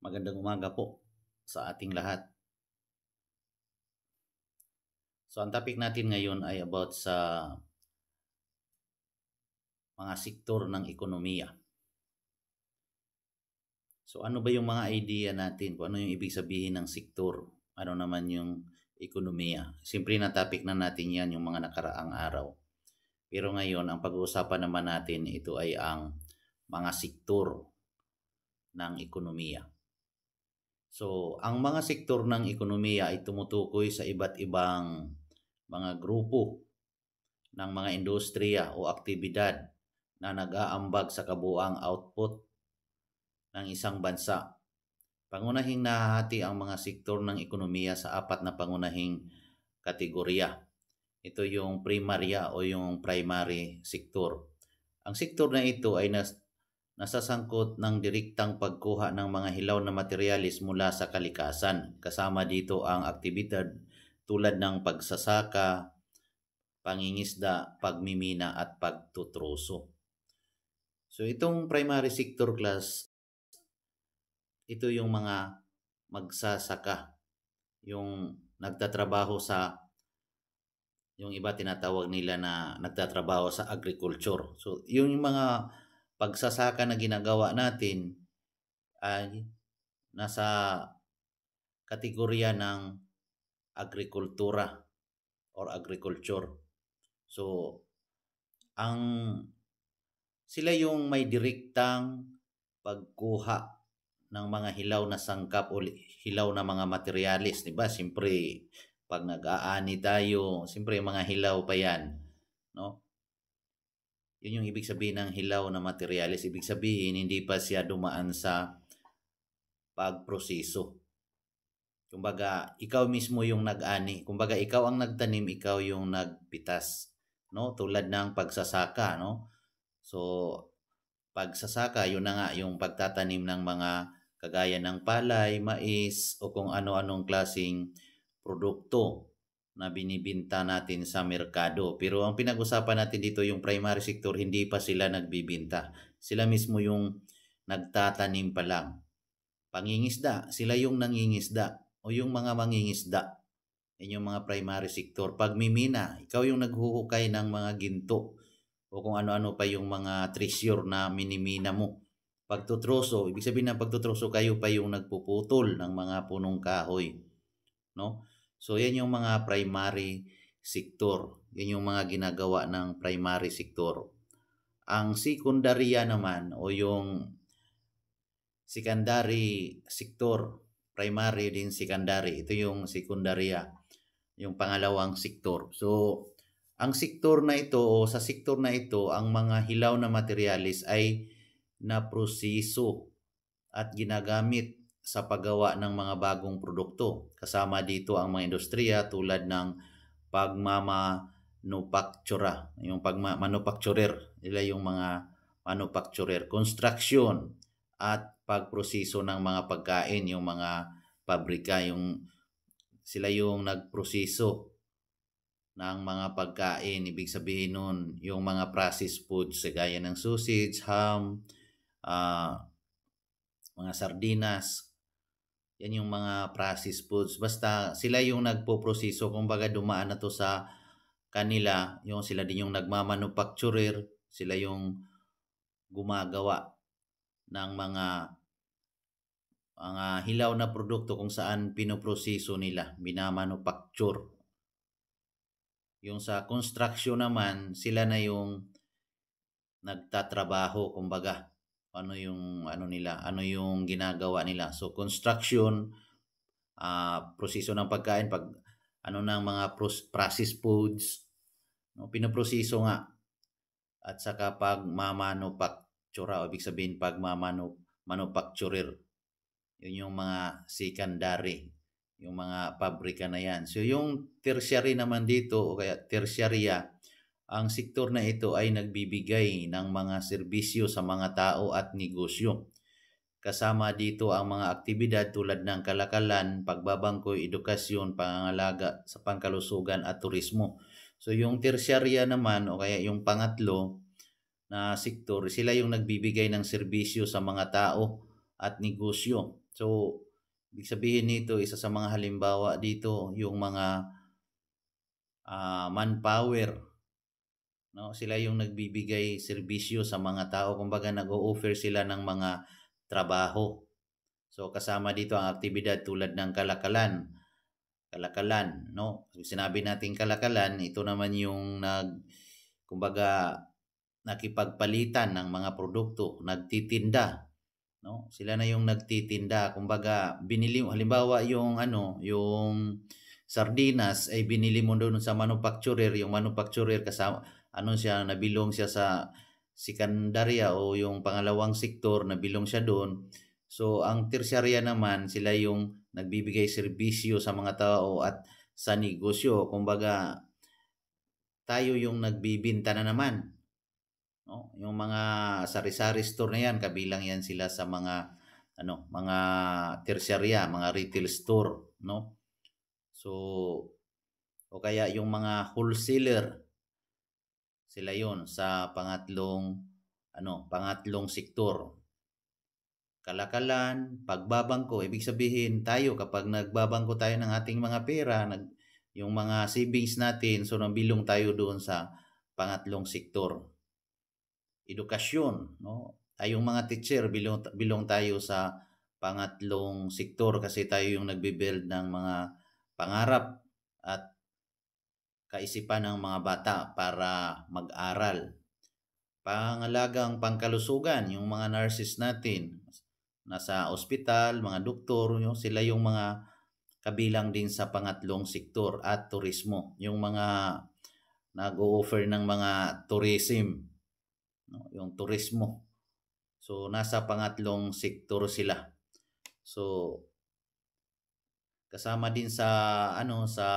Magandang umaga po sa ating lahat. So ang topic natin ngayon ay about sa mga sektor ng ekonomiya. So ano ba yung mga idea natin? Kung ano yung ibig sabihin ng sektor? Ano naman yung ekonomiya? Siyempre na topic na natin yan yung mga nakaraang araw. Pero ngayon, ang pag-uusapan naman natin, ito ay ang mga sektor ng ekonomiya. So, ang mga sektor ng ekonomiya ay tumutukoy sa iba't ibang mga grupo ng mga industriya o aktibidad na nag-aambag sa kabuuang output ng isang bansa. Pangunahing nahahati ang mga sektor ng ekonomiya sa apat na pangunahing kategorya. Ito yung primarya o yung primary sektor. Ang sektor na ito ay nasasangkot ng direktang pagkuha ng mga hilaw na materyales mula sa kalikasan. Kasama dito ang aktibidad tulad ng pagsasaka, pangingisda, pagmimina at pagtutroso. So itong primary sector class, ito yung mga magsasaka, yung nagtatrabaho sa, yung iba tinatawag nila na nagtatrabaho sa agriculture. So yung mga pagsasaka na ginagawa natin ay nasa kategorya ng agrikultura or agriculture. So sila yung may direktang pagkuha ng mga hilaw na sangkap o hilaw na mga materyales, di ba? Siyempre, pag nag-aani tayo, siyempre mga hilaw pa yan, no? Yun yung ibig sabihin ng hilaw na materyales. Ibig sabihin, hindi pa siya dumaan sa pagproseso. Kumbaga, ikaw mismo yung nag-ani. Kumbaga, ikaw ang nagtanim, ikaw yung nagpitas, no? Tulad ng pagsasaka, no? So, pagsasaka, yun na nga yung pagtatanim ng mga kagaya ng palay, mais, o kung ano-anong klaseng produkto na binibinta natin sa merkado. Pero ang pinag-usapan natin dito yung primary sector, hindi pa sila nagbibinta. Sila mismo yung nagtatanim pa lang. Pangingisda, sila yung nangingisda o yung mga mangingisda. Yan yung mga primary sector. Pagmimina, ikaw yung naghuhukay ng mga ginto o kung ano-ano pa yung mga treasure na minimina mo. Pagtutroso, ibig sabihin ng pagtutroso, kayo pa yung nagpuputol ng mga punong kahoy, no? So yan yung mga primary sector. Yan yung mga ginagawa ng primary sector. Ang sekundarya naman o yung secondary sector, primary din secondary, ito yung sekundarya, yung pangalawang sektor. So ang sektor na ito o sa sektor na ito, ang mga hilaw na materyales ay naproseso at ginagamit sa paggawa ng mga bagong produkto. Kasama dito ang mga industriya tulad ng pagmamanufactura, yung manufacturer, nila yung mga manufacturer, construction at pagproseso ng mga pagkain, yung mga pabrika, sila yung nagproseso ng mga pagkain. Ibig sabihin nun, yung mga processed foods, gaya ng sausage, ham, mga sardinas, yan yung mga processed foods. Basta sila yung nagpo-proseso, kumbaga dumaan na to sa kanila, yung sila din yung nagmamanufacturer, sila yung gumagawa ng mga hilaw na produkto kung saan pinoproseso nila, binamanufacture. Yung sa construction naman, sila na yung nagtatrabaho, kumbaga ano yung ginagawa nila. So construction, proseso ng pagkain, pag ng mga processed foods, no, pinoproseso nga. At saka pagmamanufactura, o ibig sabihin pagmamanufacturer, yun yung mga secondary, yung mga pabrika na yan. So yung tertiary naman dito, o kaya tertiarya, ang sektor na ito ay nagbibigay ng mga serbisyo sa mga tao at negosyo. Kasama dito ang mga aktibidad tulad ng kalakalan, pagbabangkoy, edukasyon, pangangalaga sa pangkalusugan at turismo. So yung tertiarya naman o kaya yung pangatlo na sektor, sila yung nagbibigay ng serbisyo sa mga tao at negosyo. So, ibig sabihin nito, isa sa mga halimbawa dito, yung mga manpower, no? Sila yung nagbibigay serbisyo sa mga tao, kumbaga nag-o-offer sila ng mga trabaho. So kasama dito ang aktibidad tulad ng kalakalan, no? Sinabi nating kalakalan, ito naman yung kumbaga nakipagpalitan ng mga produkto, nagtitinda, no? Sila na yung nagtitinda, kumbaga binili mo, halimbawa yung yung sardinas ay binili mo doon sa manufacturer, yung manufacturer kasama siya, nabilong siya sa sekundarya o yung pangalawang sektor, nabilong siya doon. So ang tersyarya naman, sila yung nagbibigay serbisyo sa mga tao at sa negosyo, kumbaga tayo yung nagbibinta na naman, no? Yung mga sari-sari store na yan, kabilang yan sila sa mga mga tersyarya, mga retail store, no? So o kaya yung mga wholesaler, sila yon sa pangatlong sektor. Kalakalan, pagbabangko, ibig sabihin tayo kapag nagbabangko tayo ng ating mga pera, yung mga savings natin, so nabilong tayo doon sa pangatlong sektor. Edukasyon, no? Tayong mga teacher, bilong tayo sa pangatlong sektor kasi tayo yung nagbe-build ng mga pangarap at kaisipan ng mga bata para mag-aral. Pangalagang pangkalusugan, yung mga nurses natin nasa ospital, mga doktor, sila yung mga kabilang din sa pangatlong sektor. At turismo, yung mga nag-o-offer ng mga tourism, no? Yung turismo, so nasa pangatlong sektor sila. So kasama din sa sa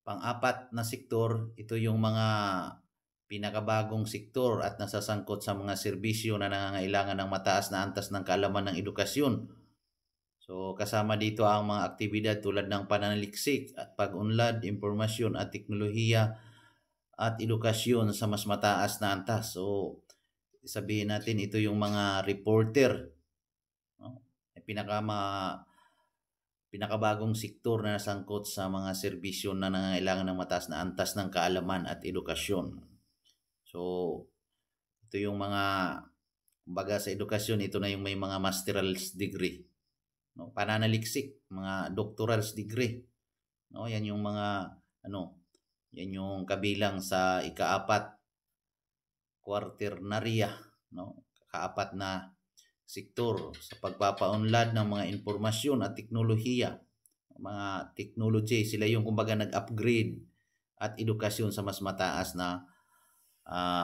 pang-apat na sektor, ito yung mga pinakabagong sektor at nasasangkot sa mga serbisyo na nangangailangan ng mataas na antas ng kaalaman ng edukasyon. So kasama dito ang mga aktibidad tulad ng pananaliksik at pag-unlad, impormasyon at teknolohiya at edukasyon sa mas mataas na antas. So sabihin natin ito yung mga reporter, no? Pinakabagong sektor na nasangkot sa mga serbisyo na nangangailangan ng mataas na antas ng kaalaman at edukasyon. So, ito yung mga, kumbaga sa edukasyon, ito na yung may mga master's degree, no? Pananaliksik, mga doctoral's degree, no? Yan yung mga, yan yung kabilang sa ikaapat, quaternarya, no? Kaapat na sektor sa pagpapaunlad ng mga impormasyon at teknolohiya. Mga technology, sila yung kumbaga nag-upgrade at edukasyon sa mas mataas na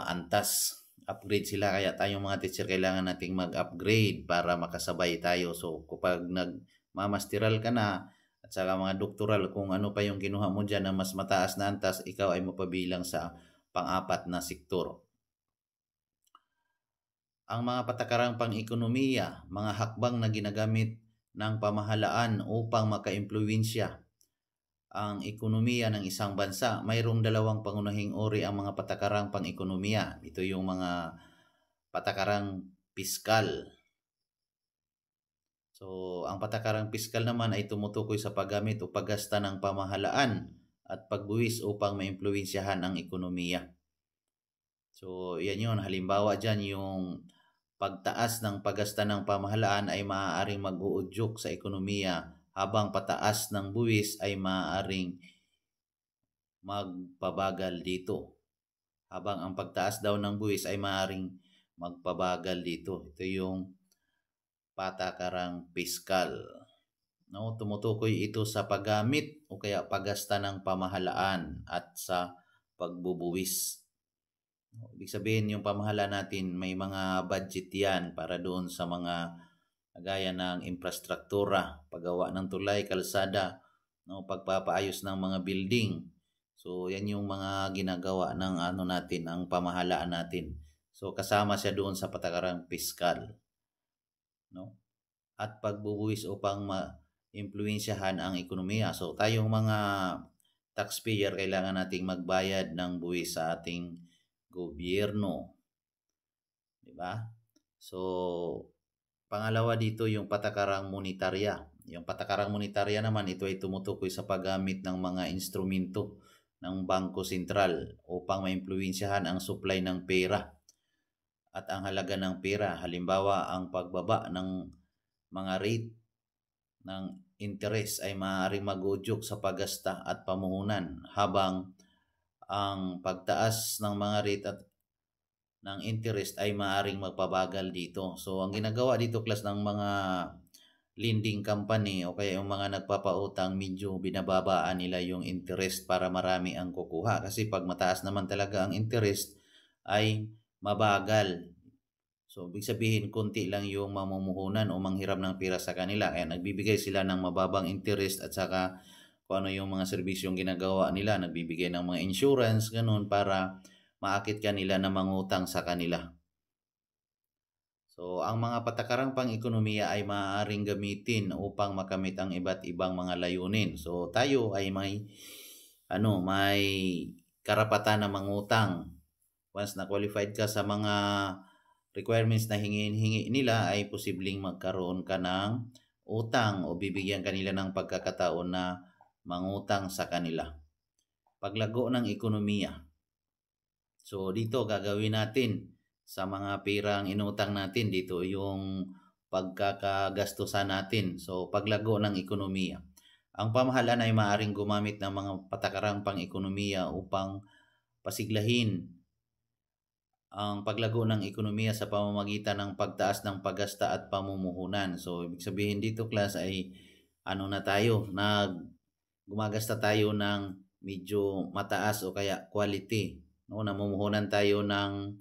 antas. Upgrade sila, kaya tayong mga teacher kailangan nating mag-upgrade para makasabay tayo. So kapag nagmamasteral ka na at saka mga doktoral, kung ano pa yung kinuha mo dyan na mas mataas na antas, ikaw ay mapabilang sa pang-apat na sektor. Ang mga patakarang pang-ekonomiya, mga hakbang na ginagamit ng pamahalaan upang makaimpluwensya ang ekonomiya ng isang bansa. Mayroong dalawang pangunahing uri ang mga patakarang pang-ekonomiya. Ito yung mga patakarang piskal. So, ang patakarang piskal naman ay tumutukoy sa paggamit o paggasta ng pamahalaan at pagbuwis upang maimpluwensyahan ang ekonomiya. So, yan yun. Halimbawa dyan, yung pagtaas ng paggasta ng pamahalaan ay maaaring mag-uudyok sa ekonomiya, habang pataas ng buwis ay maaaring magpabagal dito. Habang ang pagtaas daw ng buwis ay maaaring magpabagal dito. Ito yung patakarang piskal. No, tumutukoy ito sa paggamit o kaya paggasta ng pamahalaan at sa pagbubuwis. Ibig sabihin, yung pamahalaan natin, may mga budget yan para doon sa mga gaya ng infrastruktura, paggawa ng tulay, kalsada, no, pagpapaayos ng mga building. So yan yung mga ginagawa ng natin, ang pamahalaan natin. So kasama siya doon sa patakarang piskal, no? At pagbubuwis upang ma-impluwensyahan ang ekonomiya. So tayong mga taxpayer, kailangan nating magbayad ng buwis sa ating gobyerno. 'Di ba? So Pangalawa dito yung patakarang monetarya. Yung patakarang monetarya naman, ito ay tumutukoy sa paggamit ng mga instrumento ng Bangko Sentral upang maimpluwensyahan ang supply ng pera at ang halaga ng pera. Halimbawa, ang pagbaba ng mga rate ng interest ay maaaring mag-udyok sa paggasta at pamuhunan, habang ang pagtaas ng mga rate at ng interest ay maaaring magpabagal dito. So, ang ginagawa dito, class, ng mga lending company o kaya yung mga nagpapautang, medyo binababaan nila yung interest para marami ang kukuha. Kasi pag mataas naman talaga ang interest ay mabagal. So, ibig sabihin, konti lang yung mamumuhunan o manghiram ng pera sa kanila. Kaya nagbibigay sila ng mababang interest at saka kung ano yung mga serbisyong ginagawa nila. Nagbibigay ng mga insurance, ganun, para maakit ka nila na mangutang sa kanila. So, ang mga patakarang pang-ekonomiya ay maaaring gamitin upang makamit ang iba't ibang mga layunin. So, tayo ay may karapatan na mangutang. Once na qualified ka sa mga requirements na hingi nila, ay posibleng magkaroon ka ng utang o bibigyan kanila ng pagkakataon na mangutang sa kanila. Paglago ng ekonomiya. So, dito gagawin natin sa mga perang inutang natin, dito yung pagkakagastusan natin. So, paglago ng ekonomiya. Ang pamahalaan ay maaaring gumamit ng mga patakarang pang-ekonomiya upang pasiglahin ang paglago ng ekonomiya sa pamamagitan ng pagtaas ng paggasta at pamumuhunan. So, ibig sabihin dito, class, ay gumagasta tayo ng medyo mataas o kaya quality. Namumuhunan tayo ng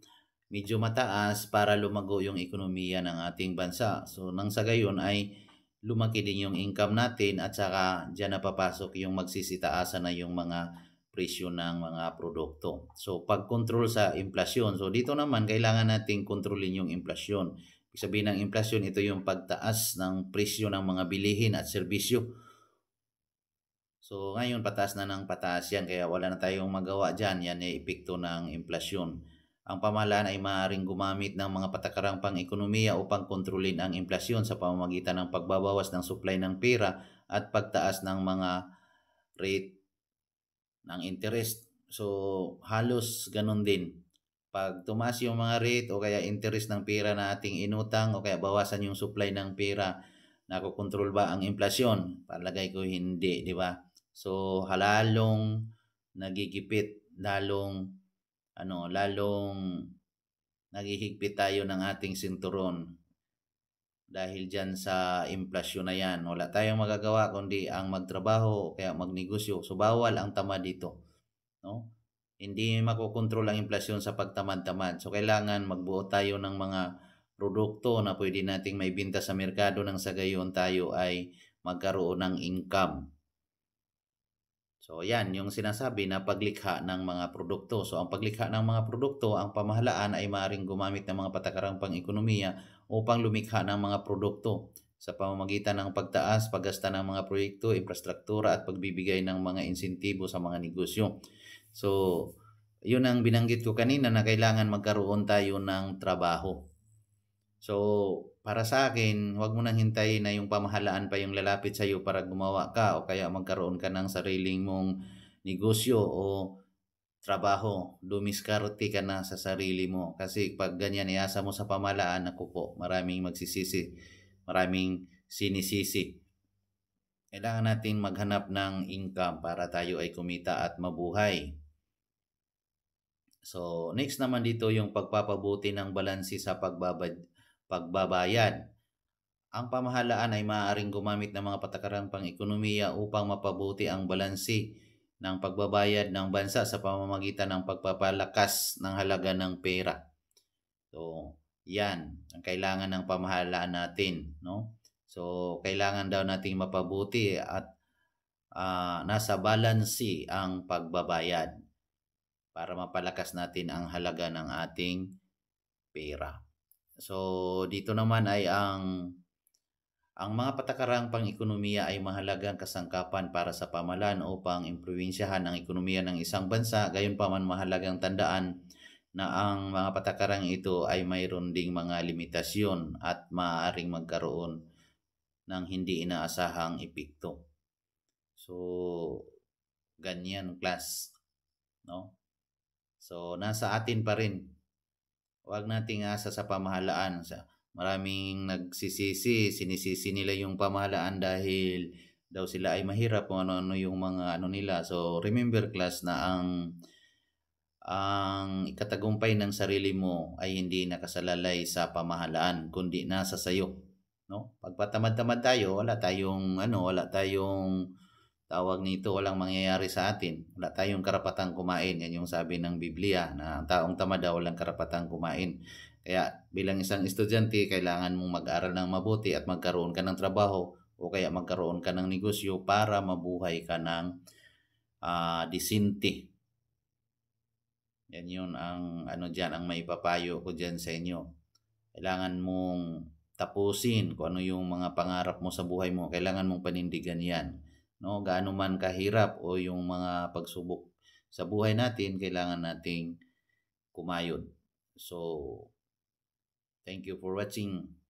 medyo mataas para lumago yung ekonomiya ng ating bansa. So, nang sa gayon ay lumaki din yung income natin at saka dyan napapasok yung magsisitaasan na yung mga presyo ng mga produkto. So, pag-control sa inflasyon. So, dito naman kailangan nating kontrolin yung inflasyon. Ibig sabihin ng inflasyon, ito yung pagtaas ng presyo ng mga bilihin at serbisyo. So, ngayon pataas na ng pataas yan, kaya wala na tayong magawa dyan. Yan ay epekto ng inflasyon. Ang pamahalaan ay maaaring gumamit ng mga patakarang pang-ekonomiya upang kontrolin ang inflasyon sa pamamagitan ng pagbabawas ng supply ng pera at pagtaas ng mga rate ng interest. So, halos ganun din. Pag tumaas yung mga rate o kaya interest ng pera na ating inutang o kaya bawasan yung supply ng pera, nakokontrol ba ang inflasyon? Palagay ko hindi, di ba? So, lalong nagigipit, lalong naghihigpit tayo ng ating sinturon dahil dyan sa inflasyon na yan. Wala tayong magagawa kundi ang magtrabaho o kaya magnegosyo. So, bawal ang tamad dito. No? Hindi makokontrol ang inflasyon sa pagtamad-tamad. So, kailangan magbuo tayo ng mga produkto na pwede nating maibenta sa merkado nang sa gayon tayo ay magkaroon ng income. So, yan yung sinasabi na paglikha ng mga produkto. So, ang paglikha ng mga produkto, ang pamahalaan ay maaaring gumamit ng mga patakarang pang-ekonomiya upang lumikha ng mga produkto sa pamamagitan ng pagtaas, paggasta ng mga proyekto, infrastruktura at pagbibigay ng mga insentibo sa mga negosyo. So, yun ang binanggit ko kanina na kailangan magkaroon tayo ng trabaho. So, para sa akin, huwag mo nang hintayin na yung pamahalaan pa yung lalapit sa iyo para gumawa ka o kaya magkaroon ka ng sariling mong negosyo o trabaho. Dumiskarte ka na sa sarili mo. Kasi pag ganyan iasa mo sa pamahalaan, naku po, maraming magsisisi, maraming sinisisi. Kailangan natin maghanap ng income para tayo ay kumita at mabuhay. So, next naman dito yung pagpapabuti ng balansi sa pagbabayad. Ang pamahalaan ay maaaring gumamit ng mga patakarang pang-ekonomiya upang mapabuti ang balansi ng pagbabayad ng bansa sa pamamagitan ng pagpapalakas ng halaga ng pera. So, yan ang kailangan ng pamahalaan natin, no? So, kailangan daw nating mapabuti at nasa balansi ang pagbabayad para mapalakas natin ang halaga ng ating pera. So, dito naman ay ang mga patakarang pang-ekonomiya ay mahalagang kasangkapan para sa pamahalaan upang impluwensyahan ang ekonomiya ng isang bansa. Gayunpaman, mahalagang tandaan na ang mga patakarang ito ay mayroon ding mga limitasyon at maaaring magkaroon ng hindi inaasahang epekto. So, ganyan class, no? So, nasa atin pa rin. Huwag nating asa sa pamahalaan. Maraming sinisisi nila yung pamahalaan dahil daw sila ay mahirap kung ano-ano yung mga ano nila. So, remember class na ang ikatagumpay ng sarili mo ay hindi nakasalalay sa pamahalaan kundi nasa sayo, no? Pagpatamad-tamad tayo, wala tayong tawag nito, walang mangyayari sa atin. Wala tayong karapatang kumain. Yan yung sabi ng Biblia na ang taong tamad daw walang karapatang kumain. Kaya bilang isang estudyante, kailangan mong mag-aral ng mabuti at magkaroon ka ng trabaho o kaya magkaroon ka ng negosyo para mabuhay ka ng disinte. Yan yun ang diyan, ang maipapayo ko diyan sa inyo. Kailangan mong tapusin kung ano yung mga pangarap mo sa buhay mo. Kailangan mong panindigan yan. No, gaano man kahirap o yung mga pagsubok sa buhay natin, kailangan nating kumayod. So, thank you for watching.